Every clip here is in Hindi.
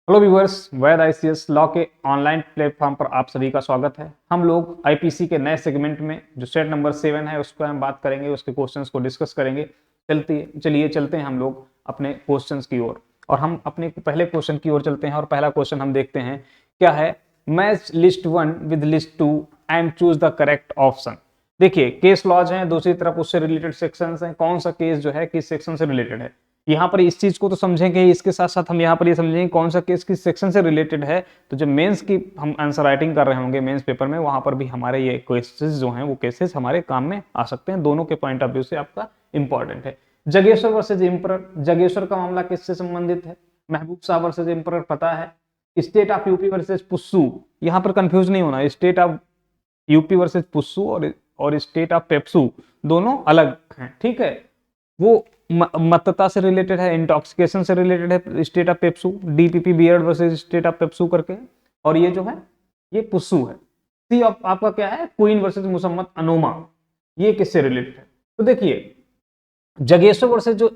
हेलो व्यूअर्स, वैद आईसीएस लॉ के ऑनलाइन प्लेटफॉर्म पर आप सभी का स्वागत है। हम लोग आईपीसी के नए सेगमेंट में जो सेट नंबर 7 है उसको हम बात करेंगे, उसके क्वेश्चंस को डिस्कस करेंगे। चलिए चलते हैं हम लोग अपने क्वेश्चंस की ओर और हम अपने पहले क्वेश्चन की ओर चलते हैं। और पहला क्वेश्चन हम देखते हैं क्या है। Match list 1 with list 2 and choose the correct option. देखिए, केस लॉज हैं, दूसरी तरफ उससे रिलेटेड सेक्शंस हैं। कौन सा केस जो है किस सेक्शन से रिलेटेड है, यहाँ पर इस चीज को तो समझेंगे, इसके साथ साथ हम यहाँ पर ये समझेंगे कौन सा केस किस सेक्शन से रिलेटेड है। तो जब मेंस की हम आंसर राइटिंग कर रहे होंगे मेंस पेपर में, वहां पर भी हमारे ये केसेस जो हैं वो केसेस हमारे काम में आ सकते हैं। दोनों के पॉइंट ऑफ व्यू से आपका इंपॉर्टेंट है। जगेश्वर वर्सेज एम्परर, जगेश्वर का मामला किससे संबंधित है? महबूब शाह वर्सेज एम्परर पता है। स्टेट ऑफ यूपी वर्सेज पुस्सू, यहाँ पर कंफ्यूज नहीं होना। स्टेट ऑफ यूपी वर्सेज पुस्सू और स्टेट ऑफ पेप्सू दोनों अलग हैं, ठीक है। वो मतता से रिलेटेड है, इंटॉक्सिकेशन से रिलेटेड है state of PEPSU, DPP beard versus state of PEPSU करके। और ये जो है ये पुस्सू है। सी ऑफ आपका क्या है, क्वीन वर्सेस मुसम्मत अनोमा, ये किससे रिलेटेड है? तो देखिए, जगेश्वर वर्सेस जो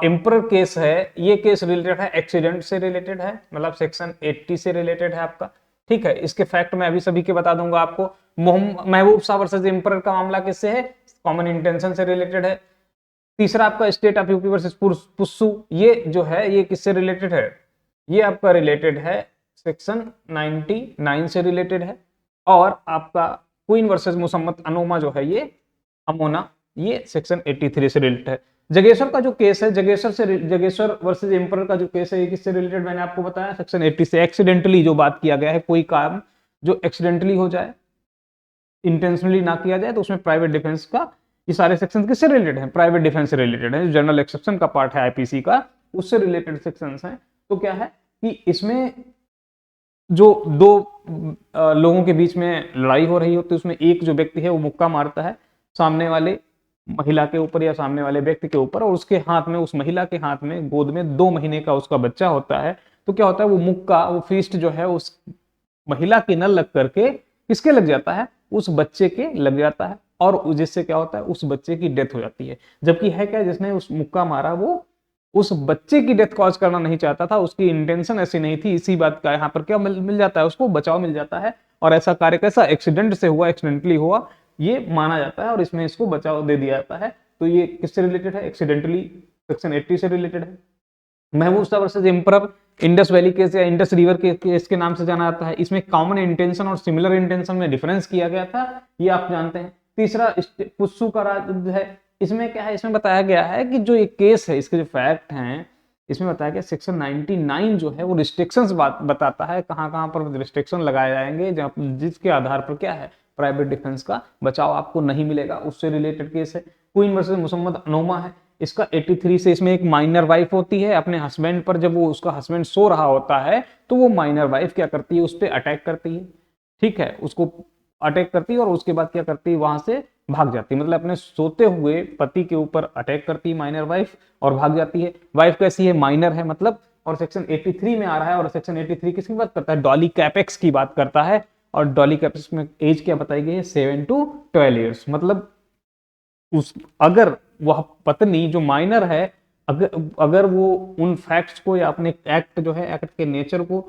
एम्परर केस है, ये केस रिलेटेड है एक्सीडेंट से रिलेटेड है, मतलब सेक्शन 80 से रिलेटेड है आपका, ठीक है। इसके फैक्ट मैं अभी सभी के बता दूंगा आपको। महबूब शाह वर्सेस एम्परर का मामला किससे है? कॉमन इंटेंशन से रिलेटेड है। तीसरा आपका स्टेट ऑफ यूपी वर्सेस पुस्सू, ये जो है ये किससे रिलेटेड है? ये आपका रिलेटेड है सेक्शन 99 से रिलेटेड है। और आपका क्वीन वर्सेस मुसम्मत अनोमा जो है, ये अमोना, ये सेक्शन 83 से रिलेटेड है। जगेश्वर का जो केस है, जगेश्वर वर्सेस एम्परर का जो केस है, ये किससे रिलेटेड मैंने आपको बताया, सेक्शन 80 से। एक्सीडेंटली जो बात किया गया है, कोई काम जो एक्सीडेंटली हो जाए, इंटेंशनली ना किया जाए, तो उसमें प्राइवेट डिफेंस का, ये सारे सेक्शन किससे रिलेटेड हैं? प्राइवेट डिफेंस से रिलेटेड है। जो जनरल एक्सेप्शन का पार्ट है आईपीसी का, उससे रिलेटेड सेक्शंस हैं। तो क्या है कि इसमें जो दो लोगों के बीच में लड़ाई हो रही होती है, उसमें एक जो व्यक्ति है वो मुक्का मारता है सामने वाले महिला के ऊपर या सामने वाले व्यक्ति के ऊपर, और उसके हाथ में, उस महिला के हाथ में गोद में 2 महीने का उसका बच्चा होता है। तो क्या होता है, वो मुक्का, वो फीस्ट जो है उस महिला के न लग करके किसके लग जाता है? उस बच्चे के लग जाता है, और जिससे क्या होता है, उस बच्चे की डेथ हो जाती है। जबकि है क्या, जिसने उस मुक्का मारा वो उस बच्चे की डेथ कॉज करना नहीं चाहता था, उसकी इंटेंशन ऐसी नहीं थी। इसी बात का यहाँ पर क्या मिल जाता है, उसको बचाव मिल जाता है। और ऐसा कार्य कैसा, एक्सीडेंट से हुआ, एक्सीडेंटली हुआ, ये माना जाता है और इसमें इसको बचाव दे दिया जाता है। तो ये किससे रिलेटेड है? एक्सीडेंटली, सेक्शन 80 से रिलेटेड है। महबूब Shah versus emperor, Indus valley case या इंडस रिवर के केस के नाम से जाना जाता है। इसमें कॉमन इंटेंशन और सिमिलर इंटेंशन में डिफरेंस किया गया था, ये आप जानते हैं। तीसरा पुस्सू का राज है। इसमें क्या है, इसमें बताया गया है कि जो ये केस है, इसके जो फैक्ट हैं, इसमें बताया गया सेक्शन 99 जो है वो रिस्ट्रिक्शंस बताता है, कहाँ कहाँ पर रिस्ट्रिक्शन लगाए जाएंगे, जिसके आधार पर क्या है, प्राइवेट डिफेंस का बचाव आपको नहीं मिलेगा। उससे रिलेटेड केस है। क्वीन वर्सेस मुसम्मत अनोमा है, इसका 83 से। इसमें एक माइनर वाइफ होती है, अपने हस्बैंड पर जब वो उसका हस्बैंड सो रहा होता है, तो वो माइनर वाइफ क्या करती है, उस पर अटैक करती है, ठीक है, उसको अटैक करती है और उसके बाद क्या करती है, वहां से भाग जाती है। मतलब अपने सोते हुए पति के ऊपर अटैक करती है माइनर वाइफ और भाग जाती है। वाइफ कैसी है? माइनर है मतलब। और सेक्शन 83 में आ रहा है, और सेक्शन 83 किसकी बात करता है? डॉली कैपेक्स की बात करता है। और डॉली कैपेक्स में एज क्या बताई गई है? 7 to 12 ईयर्स। मतलब अगर वह पत्नी जो माइनर है, अगर वो उन फैक्ट्स को या अपने एक्ट जो है, एक्ट के नेचर को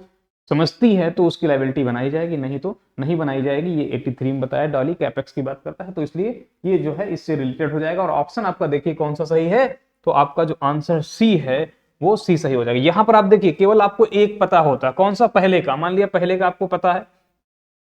समझती है, तो उसकी लायबिलिटी बनाई जाएगी, नहीं तो नहीं बनाई जाएगी। ये 83 में बताया, डॉली कैपेक्स की बात करता है, तो इसलिए ये जो है इससे रिलेटेड हो जाएगा। और ऑप्शन आपका देखिए कौन सा सही है, तो आपका जो आंसर सी है वो सी सही हो जाएगा। यहां पर आप देखिए, केवल आपको एक पता होता है, कौन सा? पहले का। मान लिया पहले का आपको पता है,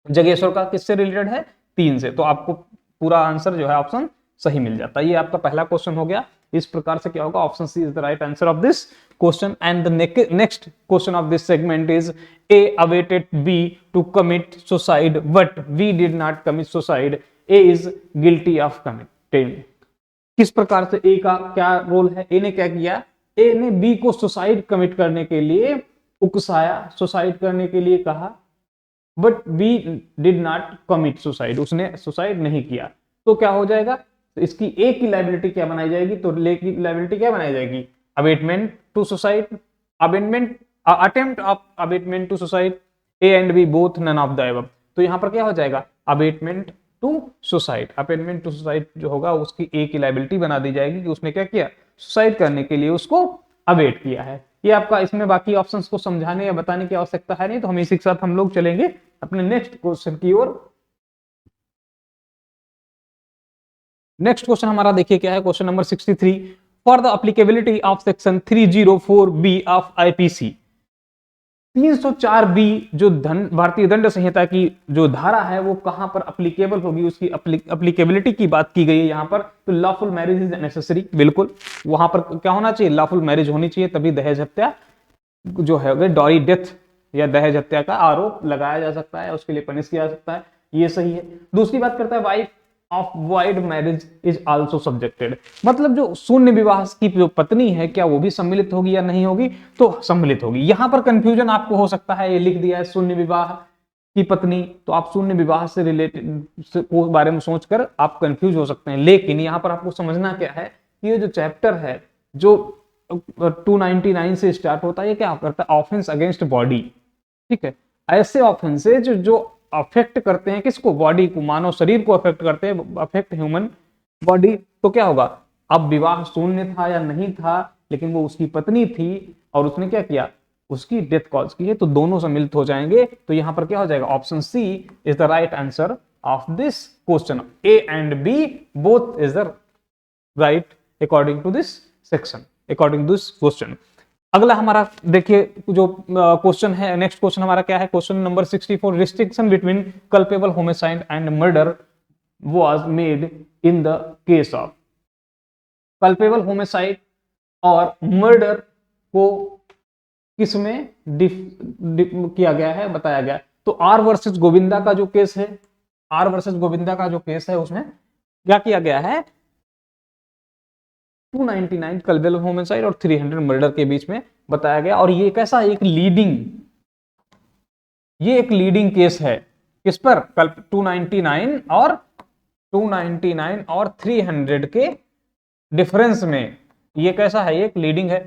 जगेश्वर का किससे रिलेटेड है? 3 से, तो आपको पूरा आंसर जो है ऑप्शन सही मिल जाता है। ये आपका पहला क्वेश्चन हो गया। इस प्रकार से क्या होगा, option C is the right answer of this question. And the next question of this segment is, A abetted B to commit suicide but B did not commit suicide, A is guilty of committing. किस प्रकार से ए का क्या रोल है? ए ने क्या किया, ए ने बी को सुसाइड कमिट करने के लिए उकसाया, सुसाइड करने के लिए कहा, but B did not commit suicide, उसने सुसाइड नहीं किया। तो क्या हो जाएगा, तो इसकी ए की लायबिलिटी क्या बनाई जाएगी? तो ले की लायबिलिटी क्या बनाई जाएगी? Abetment to suicide, abetment, attempt of abetment to suicide, A and B both none of the above. तो यहां पर क्या हो जाएगा, abetment to suicide. Abetment to suicide जो होगा उसकी ए की लायबिलिटी बना दी जाएगी कि उसने क्या किया, सुसाइड करने के लिए उसको अबेट किया है। ये आपका इसमें बाकी ऑप्शंस को समझाने या बताने की आवश्यकता है नहीं, तो हम इसी के साथ हम लोग चलेंगे अपने नेक्स्ट क्वेश्चन की ओर। नेक्स्ट क्वेश्चन हमारा देखिए क्या है, question number 63, for the applicability of section 304B of IPC. 304B जो भारतीय दंड संहिता की जो धारा है वो कहां पर अप्लीकेबल होगी, उसकी अप्लीकेबिलिटी की बात की गई है यहाँ पर। तो लॉफुल मैरिज इज नेसेसरी, बिल्कुल वहां पर क्या होना चाहिए, लॉफुल मैरिज होनी चाहिए, तभी दहेज हत्या जो है डॉरी डेथ या दहेज हत्या का आरोप लगाया जा सकता है, उसके लिए पनिश किया जा सकता है, ये सही है। दूसरी बात करता है wife of wide marriage is also subjected, मतलब जो शून्य विवाह की जो पत्नी है क्या वो भी सम्मिलित होगी या नहीं होगी, तो सम्मिलित होगी। यहां पर कंफ्यूजन आपको हो सकता है, ये लिख दिया है शून्य विवाह की पत्नी, तो आप शून्य विवाह से रिलेटेड बारे में सोचकर आप कंफ्यूज हो सकते हैं, लेकिन यहां पर आपको समझना क्या है, ये जो चैप्टर है जो 299 से स्टार्ट होता है, ये क्या करता है, ऑफेंस अगेंस्ट बॉडी, ठीक है, ऐसे ऑफेंसेज जो अफेक्ट करते हैं किसको, बॉडी को, मानव शरीर को अफेक्ट करते हैं, अफेक्ट ह्यूमन बॉडी, तो क्या होगा, अब विवाह शून्य था या नहीं था, लेकिन वो उसकी पत्नी थी और उसने क्या किया, उसकी डेथ कॉज की है, तो दोनों सम्मिलित हो जाएंगे। तो यहां पर क्या हो जाएगा, option C is the right answer of this question. A and B both is the right according to this section, according to this question. अगला हमारा देखिए जो क्वेश्चन है, नेक्स्ट क्वेश्चन हमारा क्या है, question number 64, restriction between culpable homicide and murder was made in the case of. Culpable homicide और मर्डर को किसमें किया गया है, बताया गया। तो आर वर्सेस गोविंदा का जो केस है, आर वर्सेस गोविंदा का जो केस है उसमें क्या किया गया है, 299 कल्पेबल होमिसाइड और 300 मर्डर के बीच में बताया गया। और ये कैसा एक लीडिंग, ये एक लीडिंग केस है किस पर, 299 और 300 के डिफरेंस में, ये कैसा है, एक लीडिंग है।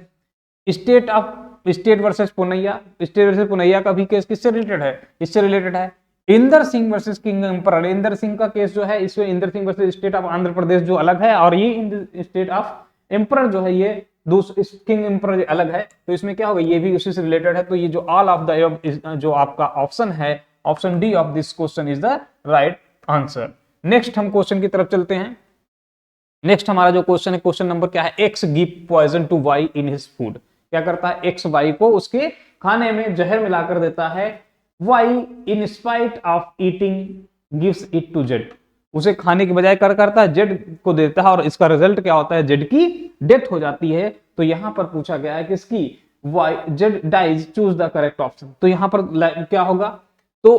State versus Punaiya, state versus Punaiya का भी केस किससे रिलेटेड है, इससे रिलेटेड है। Inder Singh versus king emperor, Inder Singh का केस जो है इसमें Inder Singh versus state of Andhra Pradesh जो अलग है, और ये स्टेट ऑफ एम्परर जो है ये किंग एम्परर अलग है, तो इसमें क्या होगा, ये भी उसी से रिलेटेड है। तो ये जो ऑल ऑफ द जो आपका ऑप्शन है, option D of this question is the right answer. Next हम क्वेश्चन की तरफ चलते हैं। नेक्स्ट हमारा जो क्वेश्चन है, क्वेश्चन नंबर क्या है, X give poison to Y in his food. क्या करता है, एक्स वाई को उसके खाने में जहर मिलाकर देता है, Y in spite of eating gives it to Z, उसे खाने के बजाय कर करता है जेड को देता है, और इसका रिजल्ट क्या होता है, जेड की डेथ हो जाती है। तो यहां पर पूछा गया है किसकी, Y, Z dies, choose the correct option. तो यहां पर क्या होगा, तो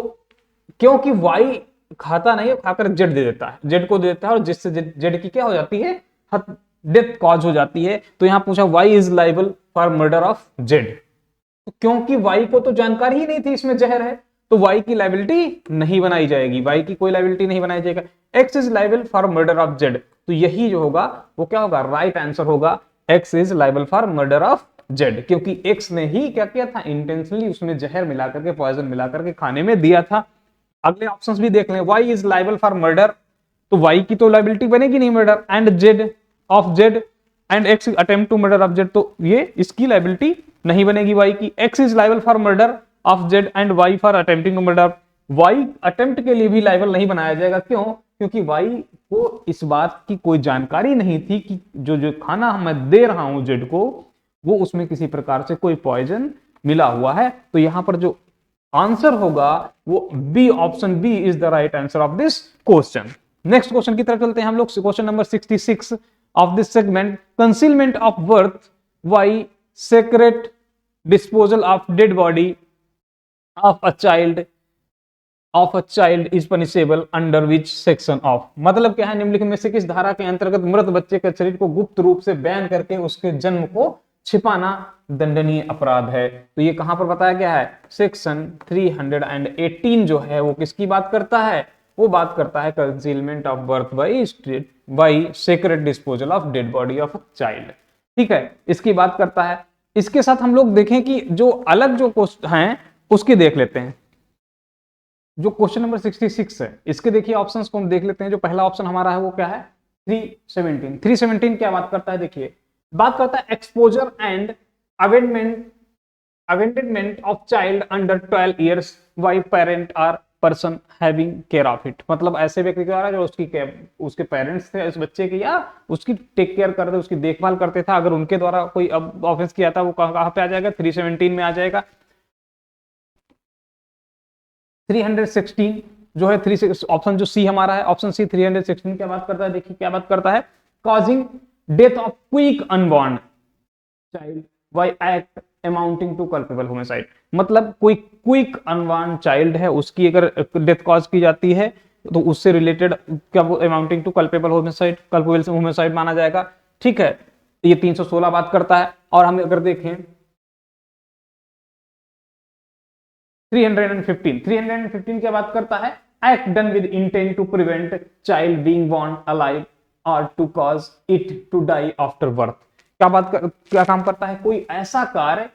क्योंकि वाई खाता नहीं है, खाकर जेड दे देता है, जेड को दे देता है, और जिससे जेड की क्या हो जाती है, डेथ कॉज हो जाती है। तो यहां पूछा Y is liable for murder of Z, क्योंकि वाई को तो जानकारी ही नहीं थी इसमें जहर है, तो वाई की लाइबिलिटी नहीं बनाई जाएगी, वाई की कोई लाइबिलिटी नहीं बनाई जाएगा। X is liable for murder of Z, तो यही जो होगा वो क्या होगा, राइट आंसर होगा, x is liable for murder of Z, क्योंकि एक्स ने ही क्या किया था, इंटेंशनली उसमें जहर मिलाकर के, पॉइजन मिलाकर के खाने में दिया था। अगले ऑप्शंस भी देख लें, Y is liable for murder, तो वाई की तो लाइबिलिटी बनेगी नहीं murder, and Z of Z and X attempt to murder of Z, तो ये इसकी लाइबिलिटी नहीं बनेगी वाई की। X is liable for murder of Z and Y for attempting to murder, Y attempt के लिए भी लाइबल नहीं बनाया जाएगा, क्यों, क्योंकि वाई को इस बात की कोई जानकारी नहीं थी कि जो खाना मैं दे रहा हूं जेड को, वो उसमें किसी प्रकार से कोई पॉइजन मिला हुआ है। तो यहां पर जो आंसर होगा वो B, option B is the right answer of this question. Next question की तरफ चलते हैं हम लोग, question number 66 of this segment, concealment of birth by secret disposal of dead body of a child is punishable under which section of, मतलब क्या है, निम्नलिखित में से किस धारा के अंतर्गत मृत बच्चे के शरीर को गुप्त रूप से बयान करके उसके जन्म को छिपाना दंडनीय अपराध है। तो ये कहां पर बताया गया है, सेक्शन 318 जो है वो किसकी बात करता है, वो बात करता है concealment of birth by secret disposal of dead body of child, ठीक है, इसकी बात करता है। इसके साथ हम लोग देखें कि जो अलग जो क्वेश्चन हैं उसकी देख लेते हैं। जो क्वेश्चन नंबर 66 है इसके देखिए ऑप्शंस को हम देख लेते हैं। जो पहला ऑप्शन हमारा है वो क्या है, 317 क्या बात करता है, देखिए बात करता है exposure and abandonment abandonment of child under 12 years by parent or person having care of it, मतलब ऐसे व्यक्ति के द्वारा जो उसके पेरेंट्स थे उस बच्चे की या उसकी टेक केयर करते, उसकी देखभाल करते था, अगर उनके द्वारा कोई ऑफेंस किया था वो कहां पे आ जाएगा, 317 में आ जाएगा। 316 जो है ऑप्शन जो सी हमारा है, ऑप्शन सी 316 क्या बात करता है, देखिए क्या बात करता है, causing death of quick unborn child by act amounting to culpable homicide, मतलब कोई क्विक अनबॉर्न चाइल्ड है उसकी अगर डेथ कॉज की जाती है तो उससे रिलेटेड क्या वो अमाउंटिंग टू कल्पेबल होमिसाइड माना जाएगा। ठीक है, ये 316 बात करता है। और हम अगर देखें 315 क्या बात करता है, act done with intent to prevent child being born alive और to cause it to die after birth, क्या काम करता है, कोई ऐसा कार्य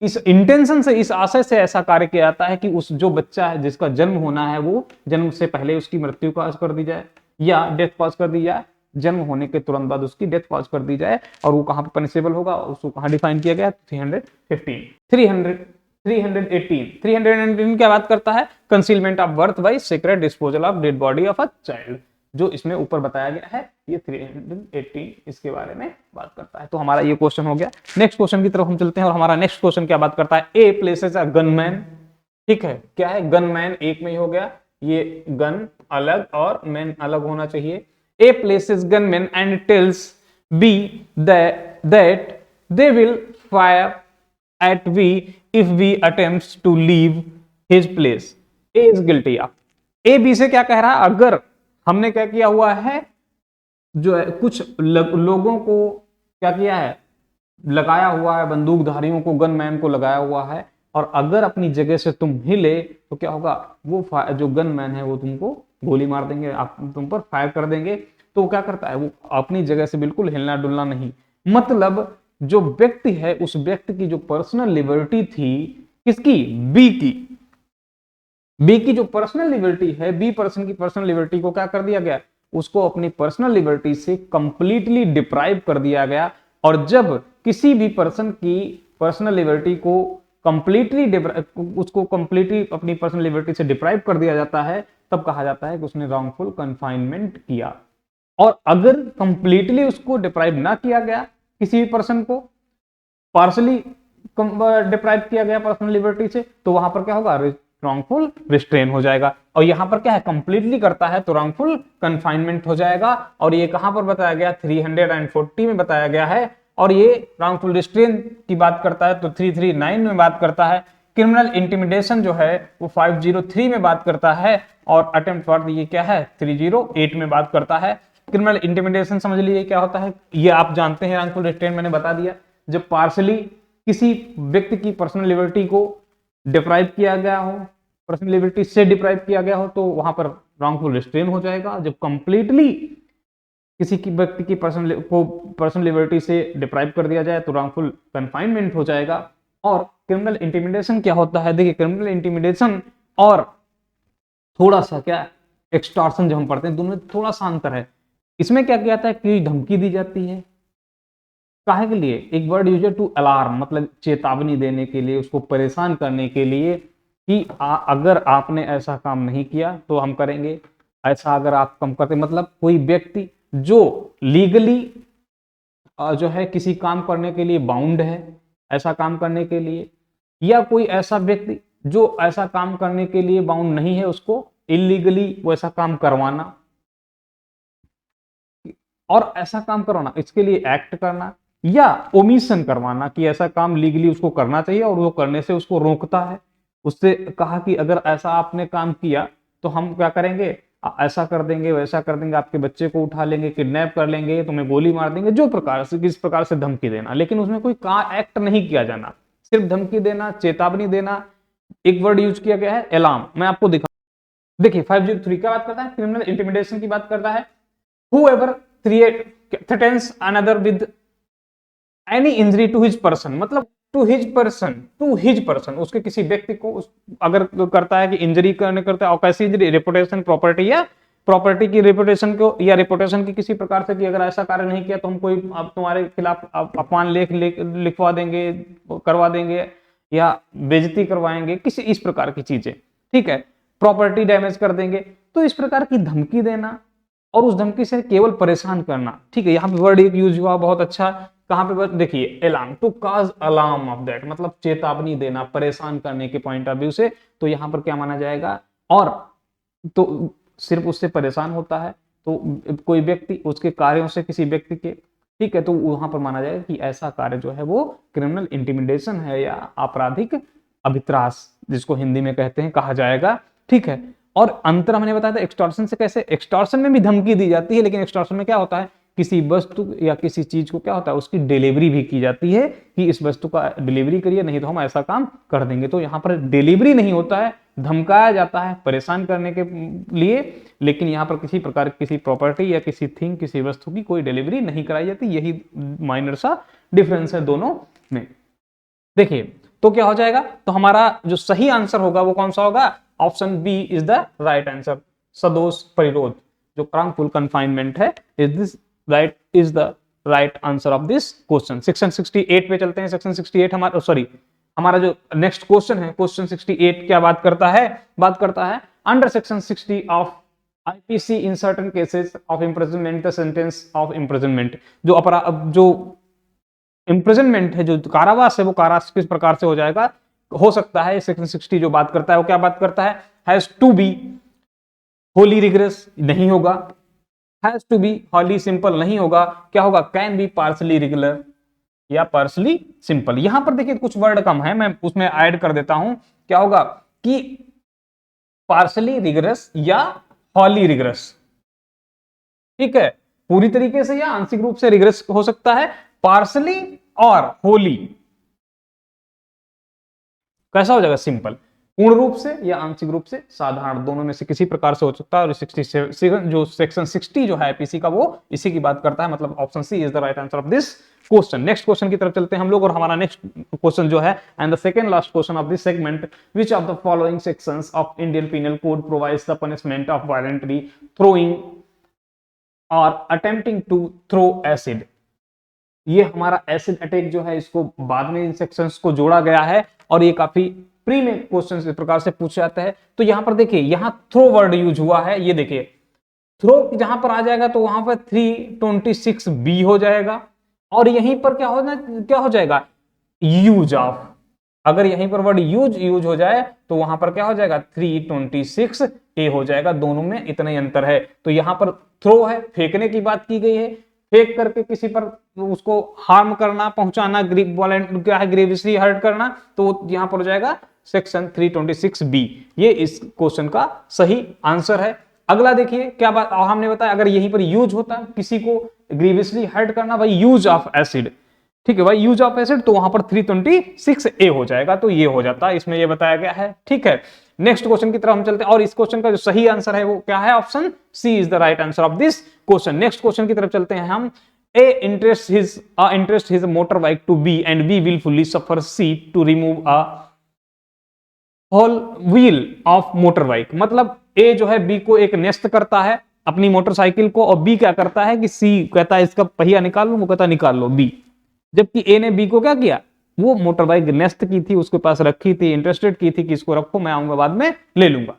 इस इंटेंशन से, इस आशय से ऐसा कार्य किया जाता है कि उस जो बच्चा है जिसका जन्म होना है वो जन्म से पहले उसकी मृत्यु कॉज कर दी जाए या डेथ कॉज कर दी जाए, जन्म होने के तुरंत बाद उसकी डेथ कॉज कर दी जाए, और वो कहां पर पनिशेबल होगा, उसको कहां डिफाइन किया गया, 318 क्या बात करता है, concealment of birth bye secret disposal of dead body of a child, जो इसमें ऊपर बताया गया है ये 318 इसके बारे में बात करता है। तो हमारा ये क्वेश्चन हो गया। नेक्स्ट क्वेश्चन की तरफ हम चलते हैं और हमारा नेक्स्ट क्वेश्चन क्या बात करता है, ए प्लेसेस अ गनमैन, ठीक है, क्या है गनमैन एक में ही हो गया, ये गन अलग और मैन अलग होना चाहिए। A places gunman and tells B that they will fire at we if we attempts to leave his place, A is guilty of, A B से क्या कह रहा है, अगर हमने क्या किया हुआ है, जो है कुछ लोगों को क्या किया है, लगाया हुआ है, बंदूकधारियों को, गनमैन को लगाया हुआ है, और अगर अपनी जगह से तुम हिले तो क्या होगा, वो जो गनमैन है वो तुमको गोली मार देंगे, आप तुम पर फायर कर देंगे। तो क्या करता है, वो अपनी जगह से बिल्कुल हिलना डुलना नहीं, मतलब जो व्यक्ति है उस व्यक्ति की जो पर्सनल लिबर्टी थी, किसकी, बी की जो पर्सनल लिबर्टी है, बी पर्सन की पर्सनल लिबर्टी को क्या कर दिया गया, उसको अपनी पर्सनल लिबर्टी से कंप्लीटली डिप्राइव कर दिया गया। और जब किसी भी पर्सन की पर्सनल लिबर्टी को कंप्लीटली अपनी पर्सनल लिबर्टी से डिप्राइव कर दिया जाता है, तब कहा जाता है कि उसने रॉन्गफुल कन्फाइनमेंट किया। और अगर कंप्लीटली उसको डिप्राइव ना किया गया, किसी भी पर्सन को पार्शली डिप्राइव किया गया पर्सनल लिबर्टी से, तो वहां पर क्या होगा, रॉन्गफुल रिस्ट्रेन हो जाएगा। और यहां पर क्या है, कंप्लीटली करता है तो रॉन्गफुल कन्फाइनमेंट हो जाएगा। और ये कहां पर बताया गया, 340 में बताया गया है। और ये रॉन्गफुल रिस्ट्रेन की बात करता है तो 339 में बात करता है। क्रिमिनल इंटिमिडेशन जो है वो 503 में बात करता है। और अटेम्प्ट फॉर ये क्या है, 308 में बात करता है। क्रिमिनल इंटिमिडेशन समझ लीजिए क्या होता है, ये आप जानते हैं, रॉन्गफुल रिस्ट्रेन मैंने बता दिया, जब पार्शली किसी व्यक्ति की पर्सनल लिबर्टी को डिप्राइव किया गया हो, पर्सनल लिबर्टी से डिप्राइव किया गया हो, तो वहां पर रॉन्गफुल रिस्ट्रेन हो जाएगा। जब कंप्लीटली किसी की व्यक्ति की पर्सनल लिबर्टी से डिप्राइव कर दिया जाए तो रॉन्गफुल कन्फाइनमेंट हो जाएगा। और क्रिमिनल इंटिमिडेशन क्या होता है, देखिए क्रिमिनल इंटिमिडेशन और थोड़ा सा क्या एक्सटॉर्शन जब हम पढ़ते हैं, दोनों में थोड़ा सा अंतर है। इसमें क्या किया जाता है कि धमकी दी जाती है, काहे के लिए, एक वर्ड यूज टू अलार्म, मतलब चेतावनी देने के लिए, उसको परेशान करने के लिए कि अगर आपने ऐसा काम नहीं किया तो हम करेंगे, ऐसा अगर आप कम करते, मतलब कोई व्यक्ति जो लीगली जो है किसी काम करने के लिए बाउंड है, ऐसा काम करने के लिए, या कोई ऐसा व्यक्ति जो ऐसा काम करने के लिए बाउंड नहीं है, उसको इलीगली वो ऐसा काम करवाना और ऐसा काम करवाना, इसके लिए एक्ट करना या ओमिशन करवाना कि ऐसा काम लीगली उसको करना चाहिए और वो करने से उसको रोकता है। उससे कहा कि अगर ऐसा आपने काम किया तो हम क्या करेंगे, ऐसा कर देंगे, वैसा कर देंगे, आपके बच्चे को उठा लेंगे, किडनैप कर लेंगे, तुम्हें गोली मार देंगे, जो प्रकार से किस प्रकार से धमकी देना, लेकिन उसमें कोई एक्ट नहीं किया जाना, सिर्फ धमकी देना, चेतावनी देना। एक वर्ड यूज किया गया है अलार्म, मैं आपको दिखा, देखिए 503 क्या बात करता है, क्रिमिनल इंटिमिडेशन की बात करता है। whoever threatens another with any injury to his person, मतलब टू हिज पर्सन, उसके किसी व्यक्ति को अगर करता है कि इंजरी करता है, और कैसी इंजरी, रेपुटेशन, प्रॉपर्टी या प्रॉपर्टी की रेपुटेशन को, या रेपुटेशन की किसी प्रकार से कि अगर ऐसा कार्य नहीं किया तो हम कोई अब तुम्हारे खिलाफ अपमान लिखवा देंगे, करवा देंगे, या बेइज्जती करवाएंगे, किसी इस प्रकार की चीजें, ठीक है, प्रॉपर्टी डैमेज कर देंगे, तो इस प्रकार की धमकी देना और उस धमकी से केवल परेशान करना, ठीक है। यहाँ पे वर्ड एक यूज हुआ बहुत अच्छा, कहाँ पे देखिए, alarm, to cause alarm of that, मतलब चेतावनी देना, परेशान करने के पॉइंट ऑफ व्यू से, तो यहाँ पर क्या माना जाएगा, और तो सिर्फ उससे परेशान होता है तो कोई व्यक्ति उसके कार्यों से किसी व्यक्ति के, ठीक है, तो वहां पर माना जाएगा कि ऐसा कार्य जो है वो क्रिमिनल इंटिमिडेशन है या आपराधिक अभित्रास, जिसको हिंदी में कहते हैं, कहा जाएगा, ठीक है। और अंतर हमने बताया था एक्सटॉर्शन से कैसे, एक्सटॉर्शन में भी धमकी दी जाती है, लेकिन एक्सटॉर्शन में क्या होता है, किसी वस्तु या किसी चीज को क्या होता है, उसकी डिलीवरी भी की जाती है कि इस वस्तु का डिलीवरी करिए नहीं तो हम ऐसा काम कर देंगे। तो यहाँ पर डिलीवरी नहीं होता है, धमकाया जाता है परेशान करने के लिए, लेकिन यहाँ पर किसी प्रकार किसी प्रॉपर्टी या किसी थिंग, किसी वस्तु की कोई डिलीवरी नहीं कराई जाती। यही माइनर सा डिफरेंस है दोनों में। देखिए तो क्या हो जाएगा, तो हमारा जो सही आंसर होगा वो कौन सा होगा, option B is the right answer. सदोष परिरोध, जो wrongful कन्फाइनमेंट है, is the right answer of this question. Section 68 पे चलते हैं। सेक्शन 68 हमारा, सॉरी, हमारा जो नेक्स्ट क्वेश्चन है, क्वेश्चन 68 क्या बात करता है, बात करता है under section 60 of IPC in certain cases of imprisonment the sentence of imprisonment, जो अपराध, जो इम्प्रिजनमेंट है, जो कारावास है, वो कारावास किस प्रकार से हो जाएगा, हो सकता है। सेक्शन 60 जो बात करता है वो क्या बात करता है, has to be wholly rigorous, नहीं होगा, has to be wholly simple, नहीं होगा, क्या होगा, कैन बी पार्सली रेगुलर या पार्सली सिंपल। यहां पर देखिए कुछ वर्ड कम है, मैं उसमें ऐड कर देता हूं, क्या होगा कि पार्सली रिग्रेस या होली रिग्रेस, ठीक है, पूरी तरीके से या आंशिक रूप से रिग्रेस हो सकता है, पार्सली और होली कैसा हो जाएगा, सिंपल, पूर्ण रूप से या आंशिक रूप से साधारण, दोनों में से किसी प्रकार से हो सकता है। और 67 जो सेक्शन 60 जो है आईपीसी का, वो इसी की बात करता है, मतलब option C is the right answer of this question. Next question की तरफ चलते हैं हम लोग, और हमारा नेक्स्ट क्वेश्चन जो है, and the second last question of this segment, which of the following sections of Indian Penal Code provides the punishment of violently throwing और अटेम्प्टिंग टू थ्रो एसिड। ये हमारा एसिड अटैक जो है, इसको बाद में इन सेक्शंस को जोड़ा गया है, और ये काफी प्री में क्वेश्चन इस प्रकार से पूछे जाते हैं। तो यहां पर देखिए, यहां थ्रो वर्ड यूज हुआ है, ये देखिए थ्रो जहां पर आ जाएगा तो वहां पर 326B हो जाएगा, और यहीं पर क्या हो जाएगा, यूज ऑफ, अगर यहीं पर वर्ड यूज हो जाए तो वहां पर क्या हो जाएगा, 326A हो जाएगा। दोनों में इतना ही अंतर है। तो यहां पर थ्रो है, फेंकने की बात की गई है, फेंक करके किसी पर उसको हार्म करना, पहुंचाना, क्या है, ग्रेवियसली हर्ट करना, तो यहां पर हो जाएगा सेक्शन 326B। ये इस क्वेश्चन का सही आंसर है। अगला देखिए क्या बात हमने बताया, अगर यहीं पर यूज होता किसी को ग्रीवियसली हर्ट करना, भाई यूज ऑफ एसिड, ठीक है भाई, यूज ऑफ एसिड, तो वहां पर 326A हो जाएगा। तो ये हो जाता है, इसमें ये बताया गया है, ठीक है। नेक्स्ट क्वेश्चन की तरफ हम चलते हैं, और इस क्वेश्चन का जो सही आंसर है वो क्या है, option C is the right answer of this question. Next question की तरफ चलते हैं हम। A interest his motorbike to B and B willfully suffer C to remove a whole wheel of motorbike। मतलब A जो है B को एक न्यस्त करता है अपनी मोटरसाइकिल को, और B क्या करता है कि C कहता है इसका पहिया निकाल लो, वो कहता निकाल लो B, जबकि A ने B को क्या किया, वो मोटरबाइक न्यस्त की थी, उसके पास रखी थी, इंटरेस्टेड की थी कि इसको रखो, मैं आऊंगा बाद में ले लूंगा।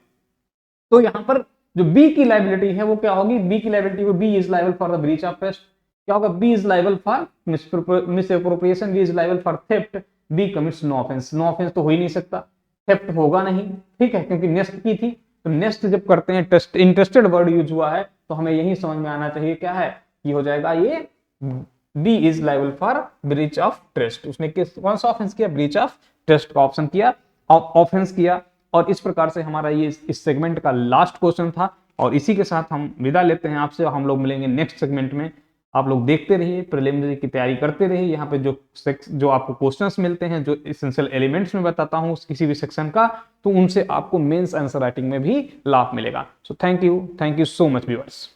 तो यहां पर जो B की लायबिलिटी है वो क्या होगी, B की लायबिलिटी को B is liable for the breach of trust, क्या होगा, B is liable for misappropriation, B is liable for theft, B commits no offence. No offence तो हो ही नहीं सकता, थेफ्ट होगा नहीं, ठीक है, क्योंकि नेस्ट की थी। तो नेस्ट जब करते हैं, ट्रस्ट इंटरेस्टेड वर्ड यूज हुआ है, तो हमें यही समझ में आना चाहिए क्या है, कि हो जाएगा ये B is liable for breach of trust. उसने कौन सा ऑफेंस किया, ब्रीच ऑफ ट्रस्ट का ऑप्शन किया, ऑफेंस किया। और इस प्रकार से हमारा ये इस सेगमेंट का लास्ट क्वेश्चन था, और इसी के साथ हम विदा लेते हैं आपसे। हम लोग मिलेंगे नेक्स्ट सेगमेंट में। आप लोग देखते रहिए, प्रिलिमिनरी की तैयारी करते रहिए। यहाँ पे जो आपको क्वेश्चंस मिलते हैं, जो एसेंशियल एलिमेंट्स में बताता हूँ किसी भी सेक्शन का, तो उनसे आपको मेंस आंसर राइटिंग में भी लाभ मिलेगा। So thank you so much viewers.